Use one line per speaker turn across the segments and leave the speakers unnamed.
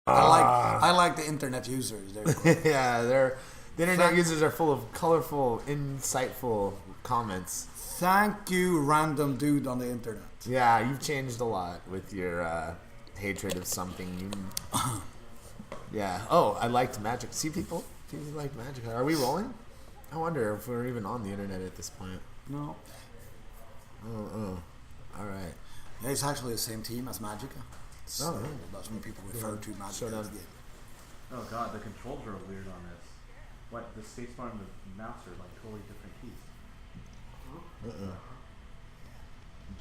I like the internet users. They're cool.
Yeah, the internet users are full of colorful, insightful comments.
Thank you, random dude on the internet.
Yeah, you've changed a lot with your hatred of something. Yeah. Oh, I liked Magic. See, people like Magic. Are we rolling? I wonder if we're even on the internet at this point.
No.
Oh. All right.
Yeah, it's actually the same team as Magica. So
really?
that's when people refer to Magica
Showdown.
as the game.
Oh god, the controls are weird on this. What, the spacebar and the mouse are like totally different keys.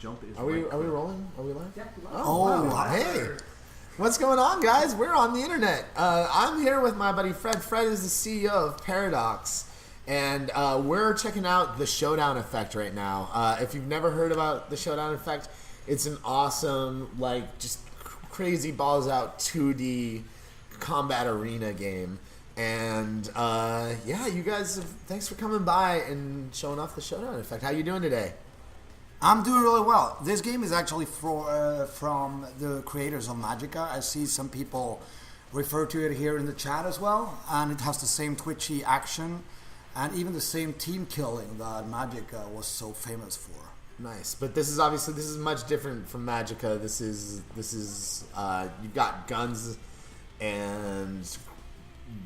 Jump is
Are we rolling? Are we live?
Yeah,
Oh, wow. Hey. What's going on, guys? We're on the internet. I'm here with my buddy Fred. Fred is the CEO of Paradox. And we're checking out the Showdown Effect right now. If you've never heard about the Showdown Effect, it's an awesome, like, just crazy balls out 2D combat arena game. And yeah, you guys, thanks for coming by and showing off the Showdown Effect. How you doing today?
I'm doing really well. This game is actually from the creators of Magica. I see some people refer to it here in the chat as well. And it has the same twitchy action and even the same team killing that Magica was so famous for.
Nice, but this is much different from Magica. This is you've got guns and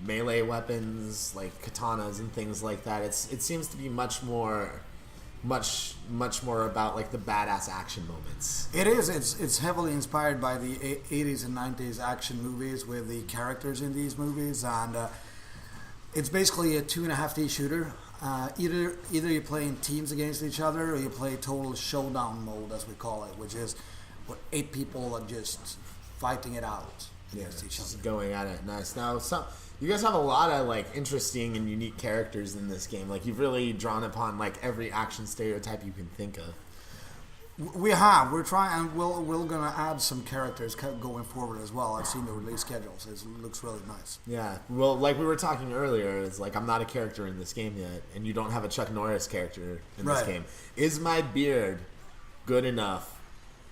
melee weapons like katanas and things like that. It seems to be much more about like the badass action moments.
It is. It's heavily inspired by the 80s and 90s action movies with the characters in these movies, and it's basically a 2.5D shooter. Either you're playing teams against each other, or you play total showdown mode, as we call it, which is where 8 people are just fighting it out against each other.
Going at it. Nice. Now, you guys have a lot of like interesting and unique characters in this game. Like, you've really drawn upon like every action stereotype you can think of.
We have. We're trying, and we're gonna add some characters going forward as well. I've seen the release schedules. It looks really nice.
Yeah. Well, like we were talking earlier, it's like I'm not a character in this game yet, and you don't have a Chuck Norris character in this game. Is my beard good enough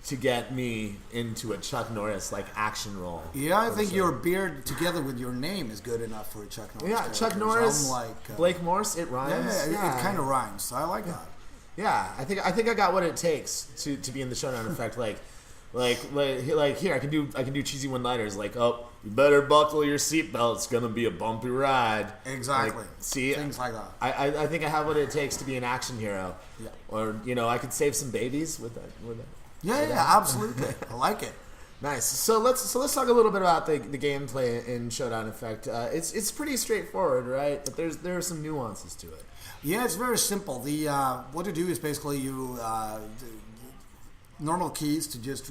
to get me into a Chuck Norris like action role?
Yeah, I think your beard together with your name is good enough for a Chuck Norris.
Yeah,
character.
Chuck Norris,
Unlike,
Blake Morse. It rhymes.
Yeah, it kind of rhymes. So I like that.
Yeah, I think I got what it takes to be in the Showdown Effect. Like here, I can do cheesy one-liners like, oh, you better buckle your seatbelt. It's gonna be a bumpy ride.
Exactly.
Like, see,
things like that.
I think I have what it takes to be an action hero.
Yeah.
Or I could save some babies with that.
Yeah, absolutely. I like it.
Nice. So let's talk a little bit about the gameplay in Showdown Effect. It's pretty straightforward, right? But there are some nuances to it.
Yeah, it's very simple. The what you do is basically you normal keys to just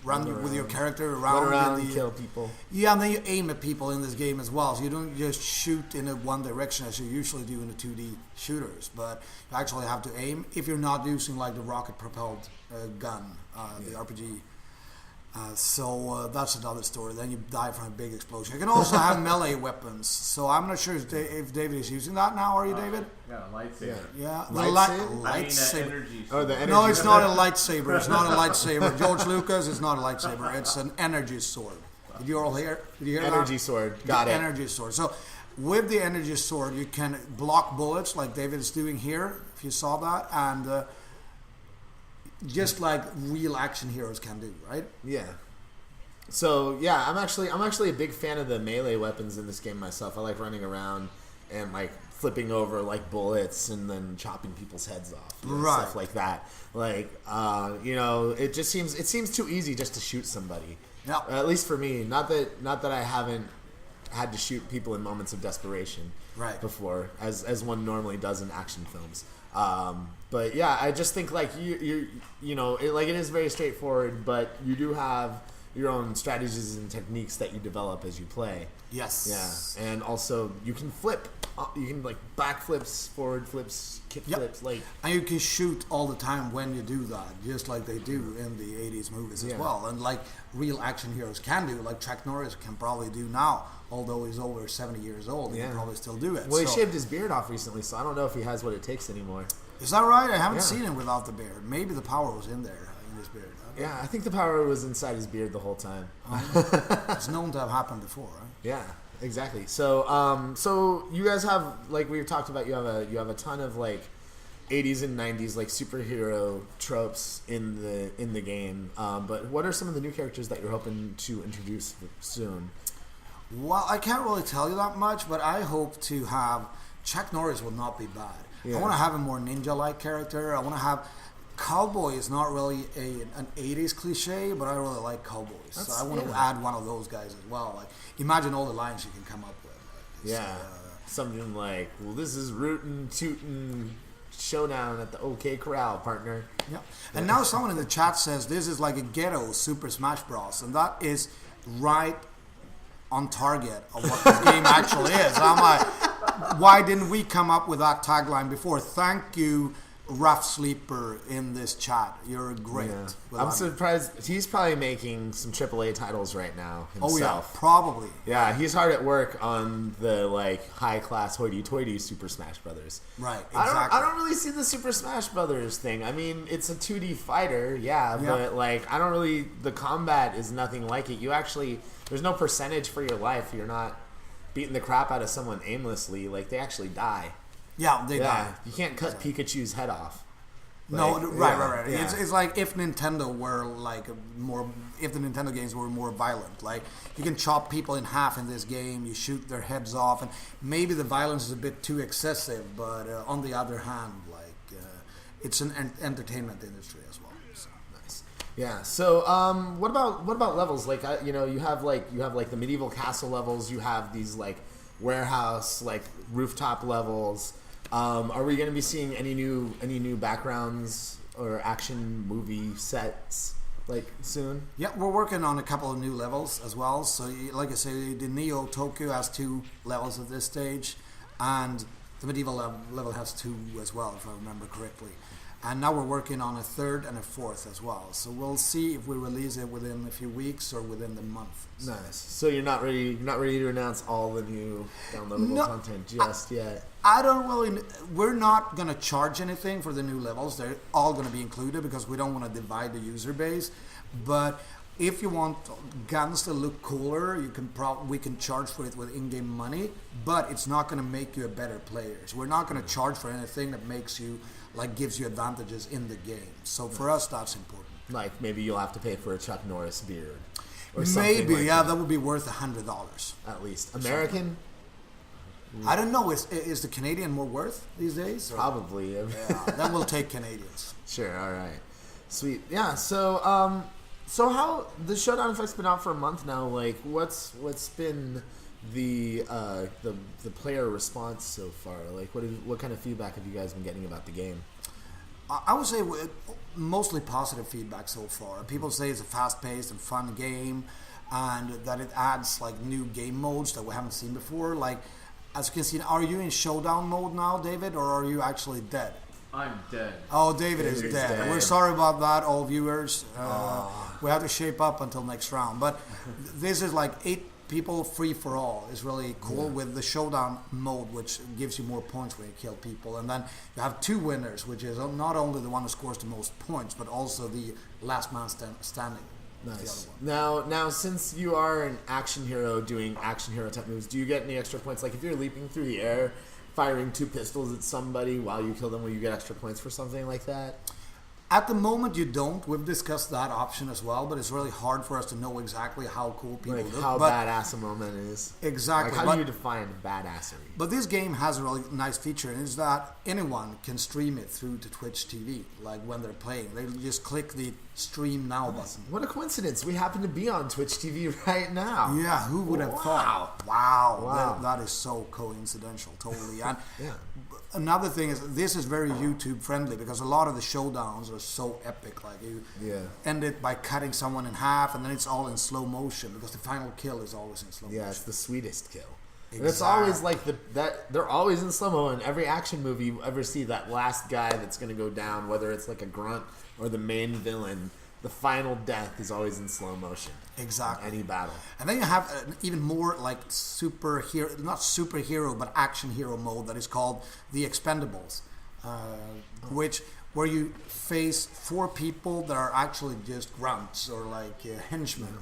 run with your character around
and kill people.
Yeah, and then you aim at people in this game as well. So you don't just shoot in one direction as you usually do in the 2D shooters, but you actually have to aim if you're not using like the rocket-propelled gun, the RPG. So that's another story. Then you die from a big explosion. You can also have melee weapons. So I'm not sure if David is using that now. Are you, David?
Yeah, a lightsaber.
Yeah,
Lightsaber?
energy
Oh,
the energy.
No, it's not a lightsaber. It's not a lightsaber. George Lucas, it's not a lightsaber. It's an energy sword. Did you all hear? Did you hear
Energy
that?
sword. Got it.
Energy sword. So with the energy sword, you can block bullets like David is doing here. If you saw that, and just like real action heroes can do, right?
Yeah. So yeah, I'm actually a big fan of the melee weapons in this game myself. I like running around and like flipping over like bullets and then chopping people's heads off,
right?
Stuff like that. Like it just seems too easy just to shoot somebody.
Yeah.
At least for me. Not that I haven't had to shoot people in moments of desperation before, as one normally does in action films. But yeah, I just think like it is very straightforward, but you do have your own strategies and techniques that you develop as you play.
Yes.
Yeah, and also you can flip. You can like back flips, forward flips, kick flips, like.
And you can shoot all the time when you do that, just like they do in the 80s movies as well, and like real action heroes can do, like Chuck Norris can probably do now. Although he's over 70 years old, he can probably still do it.
Well, he shaved his beard off recently, so I don't know if he has what it takes anymore.
Is that right? I haven't seen him without the beard. Maybe the power was in there in his beard.
Yeah, I think the power was inside his beard the whole time.
It's known to have happened before, right?
Yeah, exactly. So, so you guys have, like we've talked about, you have a ton of like 80s and 90s like superhero tropes in the game. But what are some of the new characters that you're hoping to introduce soon?
Well, I can't really tell you that much, but I hope to have Chuck Norris will not be bad.
Yeah.
I want to have a more ninja-like character. I want to have cowboy is not really an 80s cliche, but I really like cowboys. So I want to add one of those guys as well. Like, imagine all the lines you can come up with. Like,
Yeah, something like, well, this is rootin' tootin' showdown at the OK Corral, partner.
Yeah. And now someone in the chat says this is like a ghetto Super Smash Bros. And that is right on target of what this game actually is. I'm like, why didn't we come up with that tagline before? Thank you, Rough Sleeper, in this chat. You're great.
Yeah.
Well,
I'm surprised. He's probably making some AAA titles right now himself.
Oh yeah, probably.
Yeah, he's hard at work on the like high class hoity-toity Super Smash Brothers.
Right, exactly.
I don't really see the Super Smash Brothers thing. I mean, it's a 2D fighter, yeah, but like I don't really. The combat is nothing like it. You actually, there's no percentage for your life. You're not beating the crap out of someone aimlessly. Like they actually die.
Yeah, they die.
You can't cut Pikachu's head off.
No,
Like,
right.
Yeah.
It's like if Nintendo were like more, if the Nintendo games were more violent. Like you can chop people in half in this game, you shoot their heads off, and maybe the violence is a bit too excessive. But on the other hand, like it's an entertainment industry as well. So.
Nice. Yeah. So, what about levels? Like, you know, you have like the medieval castle levels. You have these like warehouse, like rooftop levels. Are we going to be seeing any new backgrounds or action movie sets like soon?
Yeah, we're working on a couple of new levels as well. So, like I say, the Neo Tokyo has 2 levels at this stage, and the medieval level has 2 as well, if I remember correctly. And now we're working on a 3rd and a 4th as well. So we'll see if we release it within a few weeks or within the month.
Nice. So you're not ready to announce all the new downloadable content just yet.
I don't really. We're not going to charge anything for the new levels. They're all going to be included because we don't want to divide the user base. But if you want guns to look cooler, we can charge for it with in-game money. But it's not going to make you a better player. So we're not going to charge for anything that makes you gives you advantages in the game. So for us, that's important.
Like maybe you'll have to pay for a Chuck Norris beard. Or
Maybe,
like
that would be worth $100
at least. American.
I don't know. Is the Canadian more worth these days? Or?
Probably.
Yeah, then we'll take Canadians.
Sure. All right. Sweet. Yeah. So, so how the Showdown Effect's been out for a month now? Like, what's been the player response so far? Like, what kind of feedback have you guys been getting about the game?
I would say mostly positive feedback so far. People say it's a fast-paced and fun game, and that it adds like new game modes that we haven't seen before. Like, as you can see, are you in Showdown mode now, David, or are you actually dead?
I'm dead.
Oh, David is dead. We're sorry about that, all viewers. We have to shape up until next round. But this is like 8 people free for all. Is really cool with the Showdown mode, which gives you more points when you kill people. And then you have 2 winners, which is not only the one who scores the most points, but also the last man standing.
Nice. Now, since you are an action hero doing action hero type moves, do you get any extra points? Like if you're leaping through the air, firing 2 pistols at somebody while you kill them, will you get extra points for something like that?
At the moment, you don't. We've discussed that option as well, but it's really hard for us to know exactly how cool people look.
How badass a moment is.
Exactly.
Like, how do you define badassery?
But this game has a really nice feature, and it's that anyone can stream it through to Twitch TV, like when they're playing. They just click the Stream Now button.
What a coincidence. We happen to be on Twitch TV right now.
Yeah, who would have thought? Wow. That is so coincidental, totally. And another thing is, this is very YouTube friendly because a lot of the showdowns are so epic. Like you end it by cutting someone in half, and then it's all in slow motion because the final kill is always in slow motion.
Yeah, it's the sweetest kill.
Exactly.
And it's always like they're always in slow mo. In every action movie you ever see, that last guy that's going to go down, whether it's like a grunt or the main villain, the final death is always in slow motion.
Exactly.
Any battle.
And then you have an even more like not superhero, but action hero mode that is called the Expendables, which where you face 4 people that are actually just grunts or like henchmen.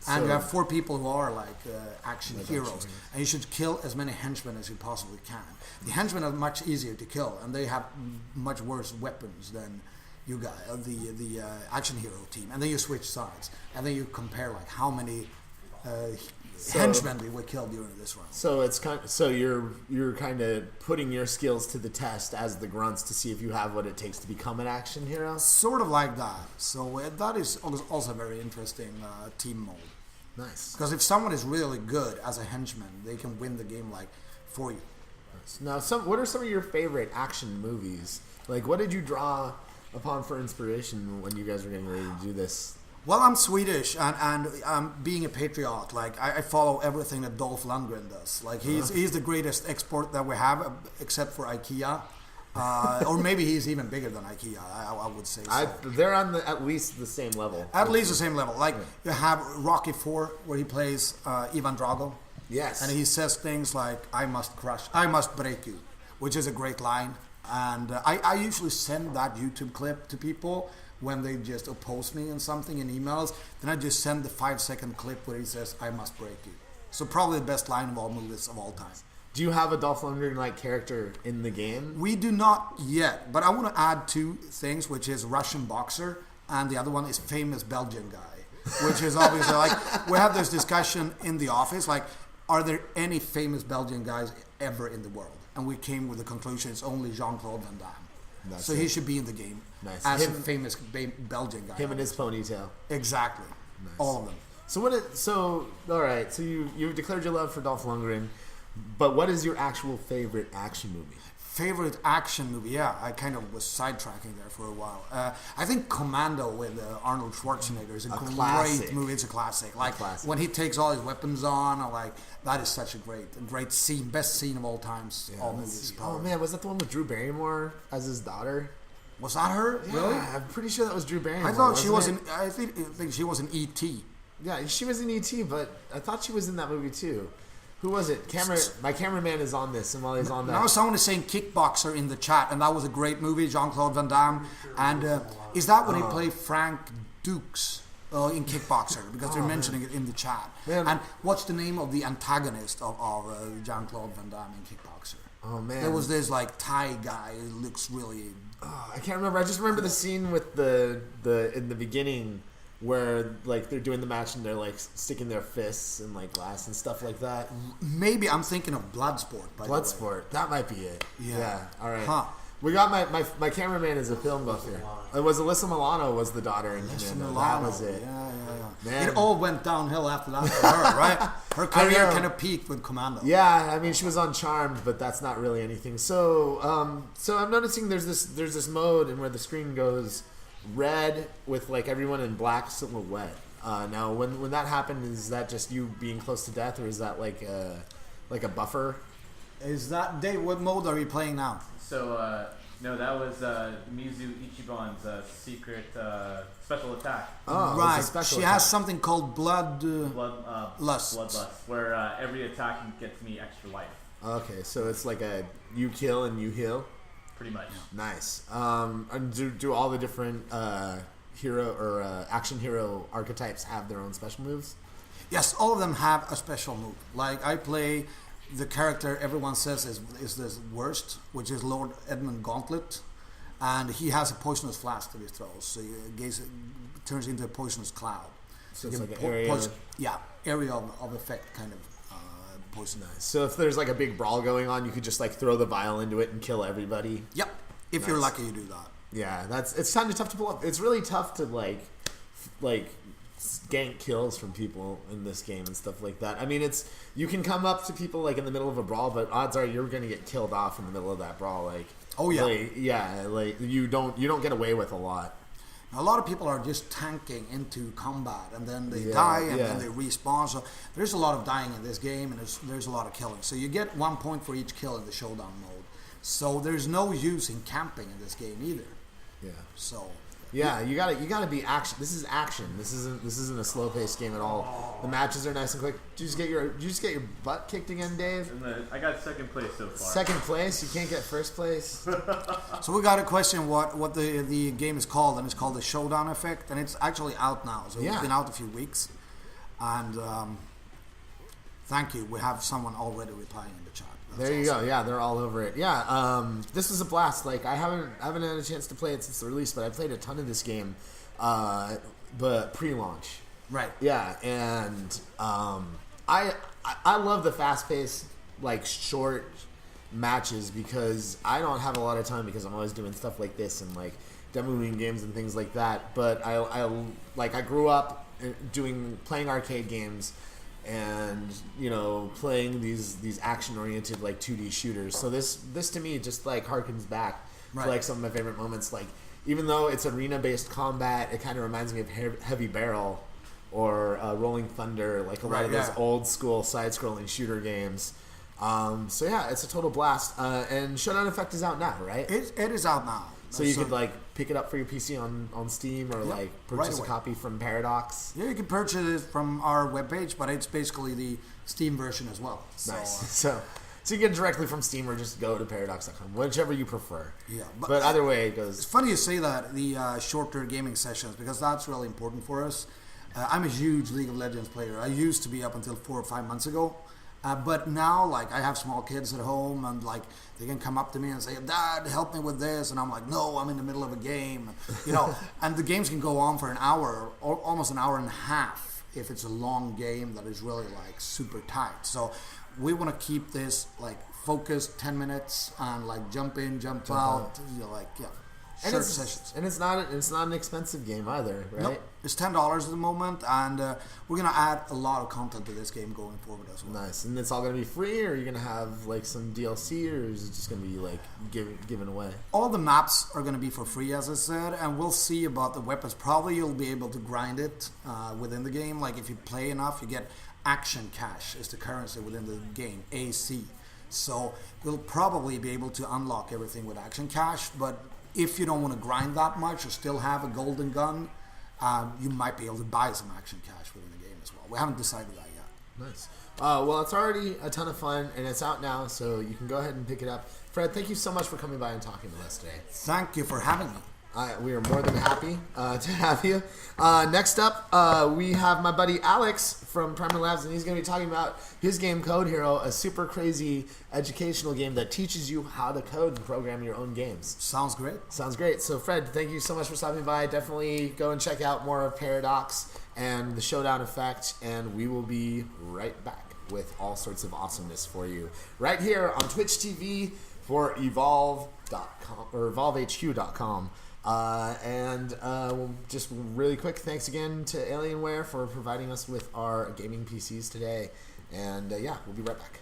And you have 4 people who are like action heroes, and you should kill as many henchmen as you possibly can. The henchmen are much easier to kill, and they have much worse weapons than you guys, the action hero team. And then you switch sides, and then you compare like how many henchmen we would kill during this round.
So you're kind of putting your skills to the test as the grunts to see if you have what it takes to become an action hero.
Sort of like that. So that is also a very interesting team mode.
Nice.
Because if someone is really good as a henchman, they can win the game like for you.
Now, what are some of your favorite action movies? Like, what did you draw upon for inspiration when you guys were getting ready to do this?
Well, I'm Swedish, and being a patriot, like I follow everything that Dolph Lundgren does. Like he's the greatest export that we have, except for IKEA. Or maybe he's even bigger than IKEA, I would say so.
They're on at least the same level.
At least the same level. Like, you have Rocky IV, where he plays Ivan Drago.
Yes.
And he says things like, I must break you, which is a great line. And I usually send that YouTube clip to people when they just oppose me in something in emails. Then I just send the 5-second clip where he says, I must break you. So probably the best line of all movies of all time.
Do you have a Dolph Lundgren-like character in the game?
We do not yet, but I want to add 2 things, which is Russian boxer, and the other one is famous Belgian guy, which is obviously like, we have this discussion in the office, like, are there any famous Belgian guys ever in the world? And we came with the conclusion it's only Jean-Claude Van Damme. So he should be in the game as a famous Belgian guy.
Him and his ponytail.
Exactly. Nice. All of them.
So all right. So you've declared your love for Dolph Lundgren. But what is your actual favorite action movie?
Favorite action movie? Yeah, I kind of was sidetracking there for a while. I think Commando with Arnold Schwarzenegger is a great
classic
movie. It's a classic. Like when he takes all his weapons on, like that is such a great scene, best scene of all times.
Yeah,
all movies.
Oh man, was that the one with Drew Barrymore as his daughter?
Was that her?
Yeah,
really?
I'm pretty sure that was Drew Barrymore.
I thought she was in. I think she was in E.T.
Yeah, she was in E.T., but I thought she was in that movie too. Who was it? My cameraman is on this, and while he's on that...
Now someone is saying Kickboxer in the chat, and that was a great movie, Jean-Claude Van Damme. And is that when he played Frank Dukes in Kickboxer? Because they're mentioning it in the chat.
Man.
And what's the name of the antagonist of Jean-Claude Van Damme in Kickboxer?
Oh, man.
There was this, like, Thai guy who looks really...
I can't remember. I just remember the scene with in the beginning... where like they're doing the match and they're like sticking their fists in like glass and stuff like that.
Maybe I'm thinking of Bloodsport.
Bloodsport, that might be it. Yeah. All right.
Huh.
We got my cameraman is a film buff here. It was Alyssa Milano was the daughter in Commando. That was it.
Yeah.
Man.
It all went downhill after that for her, right? Her career kind of peaked with Commando.
Yeah, I mean she was on Charmed, but that's not really anything. So I'm noticing there's this mode and where the screen goes red with like everyone in black silhouette. Now, when that happened, is that just you being close to death, or is that like a buffer?
Is that Dave? What mode are you playing now?
So no, that was Mizu Ichiban's secret special attack.
Oh,
right.
It's a special
she
attack.
has something called
Bloodlust,
Bloodlust,
where every attack gets me extra life.
Okay, so it's like a you kill and you heal.
Pretty much.
Nice. And do all the different hero or action hero archetypes have their own special moves?
Yes, all of them have a special move. Like I play the character everyone says is the worst, which is Lord Edmund Gauntlet, and he has a poisonous flask that he throws, so it turns into a poisonous cloud.
So it's like an area.
Area of effect kind of. Poison.
Nice. So if there's like a big brawl going on, you could just like throw the vial into it and kill everybody.
Yep. If you're lucky, you do that.
Yeah, it's kind of tough to pull up. It's really tough to like gank kills from people in this game and stuff like that. I mean, you can come up to people like in the middle of a brawl, but odds are you're going to get killed off in the middle of that brawl. Like,
oh yeah,
like you don't get away with a lot.
A lot of people are just tanking into combat, and then they die, and then they respawn. So there's a lot of dying in this game, and there's a lot of killing. So you get 1 point for each kill in the showdown mode. So there's no use in camping in this game either.
Yeah.
So
Yeah, you gotta be action. This is action. This isn't a slow paced game at all. The matches are nice and quick. Did you just get your butt kicked again, Dave?
I got second place so far.
Second place? You can't get first place.
So we got a question what the game is called, and it's called the Showdown Effect, and it's actually out now. So it's been out a few weeks, and thank you. We have someone already replying in the chat. That's
There you
awesome.
go. Yeah, they're all over it. Yeah, this was a blast. Like I haven't had a chance to play it since the release, but I played a ton of this game, but pre-launch.
Right.
Yeah, and I love the fast-paced, like short matches because I don't have a lot of time because I'm always doing stuff like this and like demoing games and things like that. But I grew up playing arcade games. And playing these action-oriented like 2D shooters. So this to me just like harkens back to like some of my favorite moments. Like even though it's arena-based combat, it kind of reminds me of Heavy Barrel or Rolling Thunder, like a lot of those old school side-scrolling shooter games. So yeah, it's a total blast. And Showdown Effect is out now, right?
It is out now.
So you could like pick it up for your PC on Steam or like purchase a copy from Paradox.
Yeah, you can purchase it from our webpage, but it's basically the Steam version as well. So,
Nice. So you get it directly from Steam or just go to Paradox.com, whichever you prefer.
Yeah,
but either way it goes.
It's funny you say that, the shorter gaming sessions, because that's really important for us. I'm a huge League of Legends player. I used to be up until 4 or 5 months ago. But now, like, I have small kids at home, and like they can come up to me and say, "Dad, help me with this," and I'm like, "No, I'm in the middle of a game," And the games can go on for an hour, or almost an hour and a half, if it's a long game that is really like super tight. So we want to keep this like focused, 10 minutes, and like jump in, jump out,
And
short sessions.
it's not an expensive game either, right?
Nope. It's $10 at the moment, and we're gonna add a lot of content to this game going forward as well.
Nice. And it's all gonna be free, or are you gonna have like some DLC, or is it just gonna be like given away?
All the maps are going to be for free, as I said, and we'll see about the weapons. Probably you'll be able to grind it within the game. Like if you play enough, you get action cash is the currency within the game, AC. So we'll probably be able to unlock everything with action cash, but if you don't want to grind that much or still have a golden gun, you might be able to buy some action cash within the game as well. We haven't decided that yet.
Nice. Well, it's already a ton of fun, and it's out now, so you can go ahead and pick it up. Fred, thank you so much for coming by and talking to us today.
Thank you for having me.
We are more than happy to have you. Next up, we have my buddy Alex from Primer Labs, and he's going to be talking about his game Code Hero, a super crazy educational game that teaches you how to code and program your own games.
Sounds great.
Sounds great. So, Fred, thank you so much for stopping by. Definitely go and check out more of Paradox and the Showdown Effect, and we will be right back with all sorts of awesomeness for you right here on Twitch TV for Evolve.com or EvolveHQ.com. Just really quick, thanks again to Alienware for providing us with our gaming PCs today. And we'll be right back.